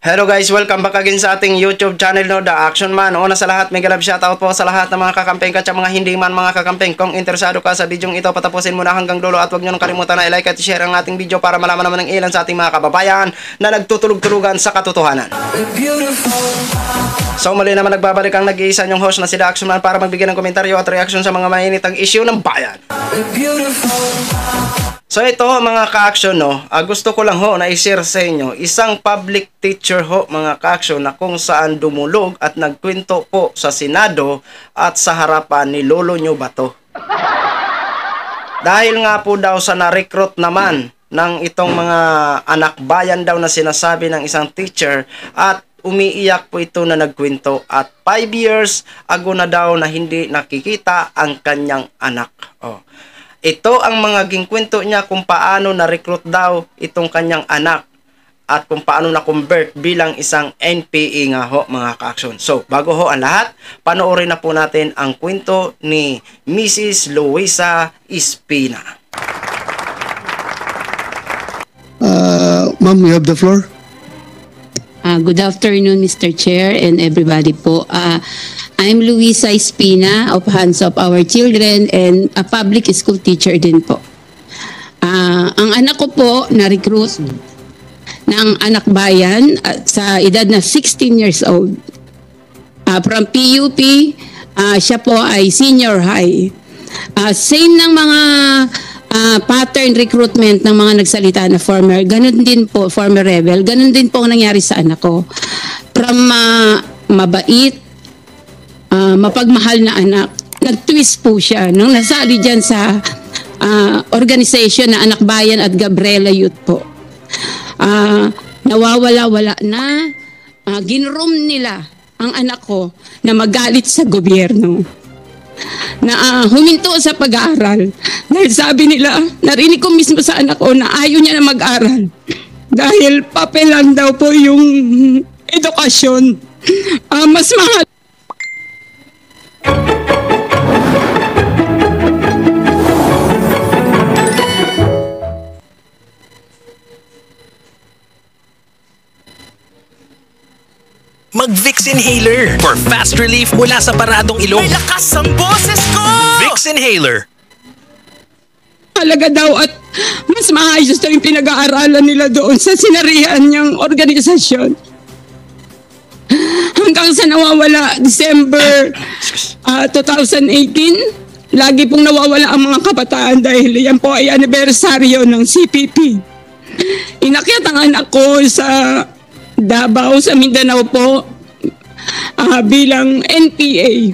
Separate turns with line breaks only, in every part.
Hello guys, welcome back again sa ating YouTube channel, no, The Action Man. Una sa lahat, mega love shoutout po sa lahat ng mga kakampeng at sa mga hindi man mga kakampeng. Kung interesado ka sa bidyong ito, patapusin mo na hanggang dulo at huwag nyo nang kalimutan na i-like at i-share ang ating video para malaman naman ng ilan sa ating mga kababayan na nagtutulog-tulugan sa katotohanan. So muli naman nagbabalik ang nag-iisa nyong host na si The Action Man para magbigay ng komentaryo at reaksyon sa mga mainitang issue ng bayan. So ito mga ka-action, no, gusto ko lang ho na i-share sa inyo isang public teacher ho mga ka-action na kung saan dumulog at nagkwento po sa Senado at sa harapan ni Lolo Nyo Bato. Dahil nga po daw sa na-recruit naman ng itong mga anak bayan daw na sinasabi ng isang teacher at umiiyak po ito na nagkwento at 5 years ago na daw na hindi nakikita ang kanyang anak. Ito ang mga gingkwento niya kung paano na-recruit daw itong kanyang anak at kung paano na-convert bilang isang NPA nga ho mga ka-action. So, bago ho ang lahat, panoorin na po natin ang kwento ni Mrs. Luisa Espina.
Ma'am, you have the floor.
Good afternoon, Mr. Chair and everybody po. I'm Luisa Espina of Hands of Our Children and a public school teacher din po. Ang anak ko po na-recruit ng anak bayan sa edad na 16 years old. From PUP, siya po ay senior high. Same ng mga pattern recruitment ng mga nagsalita na former, ganun din po, former rebel, ganun din po ang nangyari sa anak ko. From mabait, mapagmahal na anak, nag-twist po siya nung nasali dyan sa organization na Anak Bayan at Gabriela Youth po. Nawawala-wala na, ginroom nila ang anak ko na magalit sa gobyerno, na huminto sa pag-aaral. Dahil sabi nila, narinig ko mismo sa anak ko na ayaw niya na mag-aral dahil papelan daw po yung edukasyon. Mas mahal.
Mag-Vicks Inhaler for fast relief mula sa paradong ilong.
May lakas ang boses ko!
Vicks Inhaler.
Halaga daw at mas maayos daw yung pinag-aaralan nila doon sa sinarihan niyang organisasyon. Hanggang sa nawawala December 2018, lagi pong nawawala ang mga kabataan dahil yan po ay anibersaryo ng CPP. Inakyat ang anak ko sa Davao, sa Mindanao po, bilang NPA.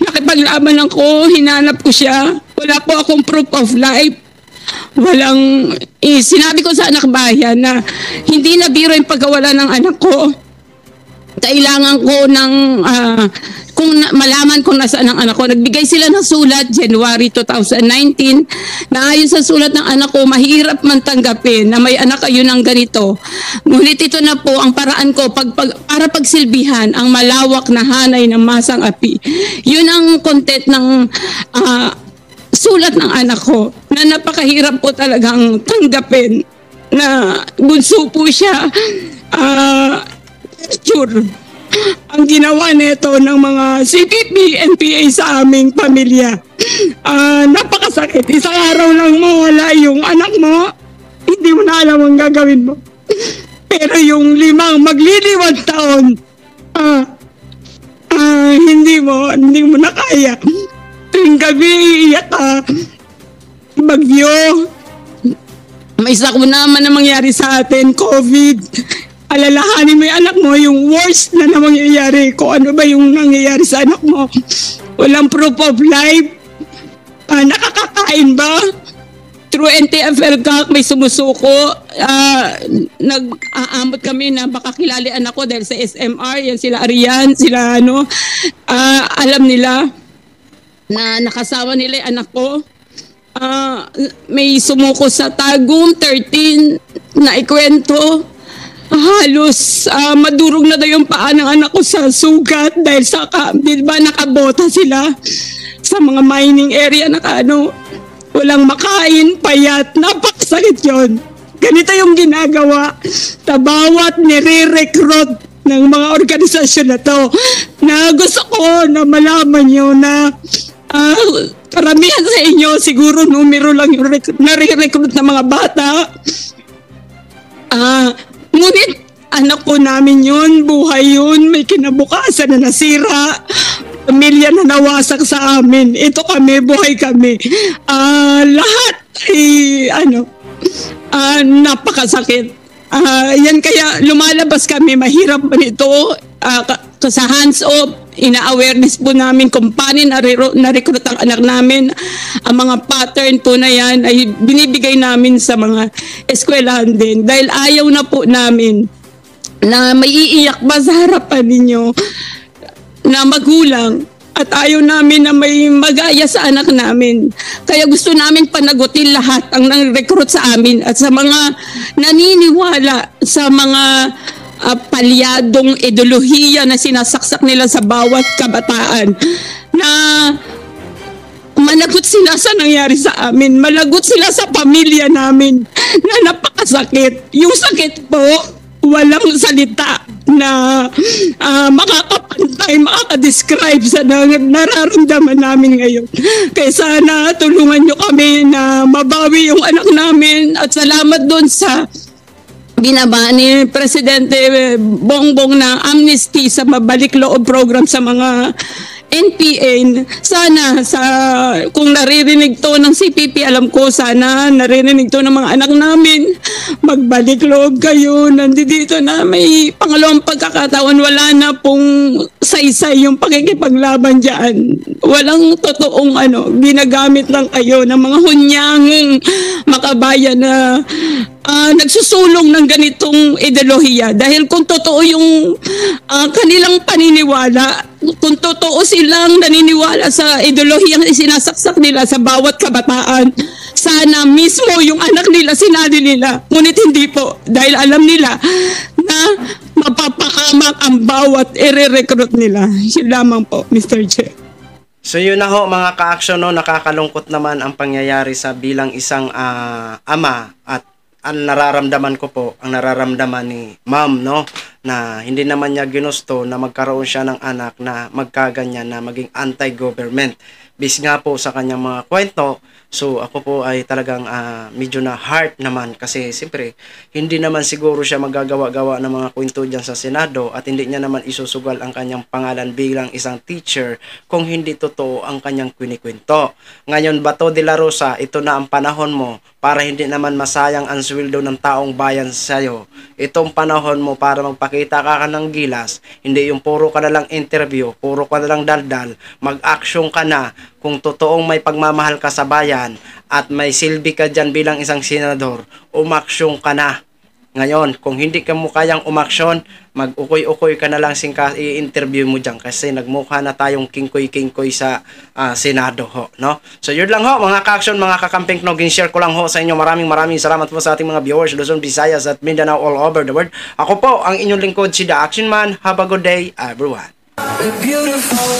Nakipaglaban ako, hinanap ko siya. Wala po akong proof of life. Walang, sinabi ko sa anak bayan na hindi na biro yung pagkawala ng anak ko. Kailangan ko ng, kung malaman kung nasaan ang anak ko. Nagbigay sila ng sulat, January 2019, na ayon sa sulat ng anak ko, mahirap man tanggapin na may anak kayo ng ganito. Ngunit ito na po ang paraan ko para pagsilbihan ang malawak na hanay ng masang api. Yun ang content ng sulat ng anak ko, na napakahirap po talagang tanggapin na bunso po siya. Sure. Ang ginawa nito ng mga CPP, NPA sa aming pamilya. Napakasakit. Isang araw lang mawala yung anak mo, hindi mo na alam ang gagawin mo. Pero yung 5 magliliwag taon, hindi mo na kaya. Tuwing gabi, iiyak ka. Bagyo. May sakuna naman na mangyari sa atin, COVID. Alalahanin mo yung anak mo, yung worst na mangyayari. Kung ano ba yung nangyayari sa anak mo. Walang proof of life. Nakakakain ba? Through NTFL may sumusuko. Nag-aamot kami na baka kilali anak ko dahil sa SMR. Yan sila Arian, sila alam nila na nakasama nila yung anak ko. May sumuko sa Tagum 13 na ikwento. Halos madurog na daw yung paa ng anak ko sa sugat dahil sa di ba nakabota sila sa mga mining area na walang makain, payat, napakasakit yun. Ganito yung ginagawa sa bawat nire-recruit ng mga organisasyon na to, na gusto ko na malaman nyo na karamihan sa inyo siguro numero lang yung nare-recruit ng mga bata. Ngunit anak ko namin yun, buhay yun, may kinabukasan na nasira, pamilya na nawasak sa amin. Ito kami, buhay kami. Lahat ay napakasakit. Yan kaya lumalabas kami, mahirap ba nito? Sa hands-off, ina-awareness po namin kung paano na-recruit ang anak namin. Ang mga pattern po na yan ay binibigay namin sa mga eskwelahan din. Dahil ayaw na po namin na may iiyak ba sa harapan ninyo na magulang, at ayaw namin na may mag-aya sa anak namin. Kaya gusto namin panagutin lahat ang nang-recruit sa amin at sa mga naniniwala sa mga palyadong ideolohiya na sinasaksak nila sa bawat kabataan, na managot sila sa nangyari sa amin, malagot sila sa pamilya namin, na napakasakit. Yung sakit po, walang salita na makakapantay, makakadescribe sa nararamdaman namin ngayon. Kaya sana tulungan nyo kami na mabawi yung anak namin, at salamat doon sa binaba ni Presidente Bongbong na amnesty sa mabalik loob program sa mga NPA. Sana kung naririnig to ng CPP, alam ko sana naririnig to ng mga anak namin, magbalik loob kayo. Nandito na may pangalawang pagkakataon, wala na pong saysay yung pakikipaglaban dyan. Walang totoong ginagamit lang kayo ng mga hunyanging makabayan na nagsusulong ng ganitong ideolohiya. Dahil kung totoo yung kanilang paniniwala, kung totoo silang naniniwala sa ideolohiyang isinasaksak nila sa bawat kabataan, sana mismo yung anak nila sinali nila. Ngunit hindi po, dahil alam nila na mapapahamak ang bawat ire-recruit nila. Yun lamang po, Mr. Chair.
So yun na ho mga ka-action, no, nakakalungkot naman ang pangyayari sa bilang isang ama, at ang nararamdaman ko po, ang nararamdaman ni ma'am, no, na hindi naman niya ginusto na magkaroon siya ng anak na magkaganyan, na maging anti-government. Bis nga po sa kanyang mga kwento, so ako po ay talagang medyo na heart naman, kasi siyempre hindi naman siguro siya magagawa-gawa ng mga kwento dyan sa Senado, at hindi niya naman isusugal ang kanyang pangalan bilang isang teacher kung hindi totoo ang kanyang kwento. Ngayon, Bato de la Rosa, ito na ang panahon mo para hindi naman masayang ang sweldo ng taong bayan sa'yo. Itong panahon mo para magpakita ka ng gilas, hindi yung puro ka na lang interview, puro ka na lang daldal, mag-action ka na. Kung totoong may pagmamahal ka sa bayan at may silbi ka dyan bilang isang senador, umaksyon ka na. Ngayon, kung hindi ka mo kayang umaksyon, mag-ukoy-ukoy ka na lang i-interview mo dyan, kasi nagmukha na tayong kingkoy-kingkoy sa Senado ho, no? So yun lang ho mga ka-action, mga kakamping, no, share ko lang ho sa inyo. Maraming salamat po sa ating mga viewers, Luzon, Visayas at Mindanao, all over the world. Ako po ang inyong lingkod, si The Action Man. Have a good day, everyone.
Beautiful.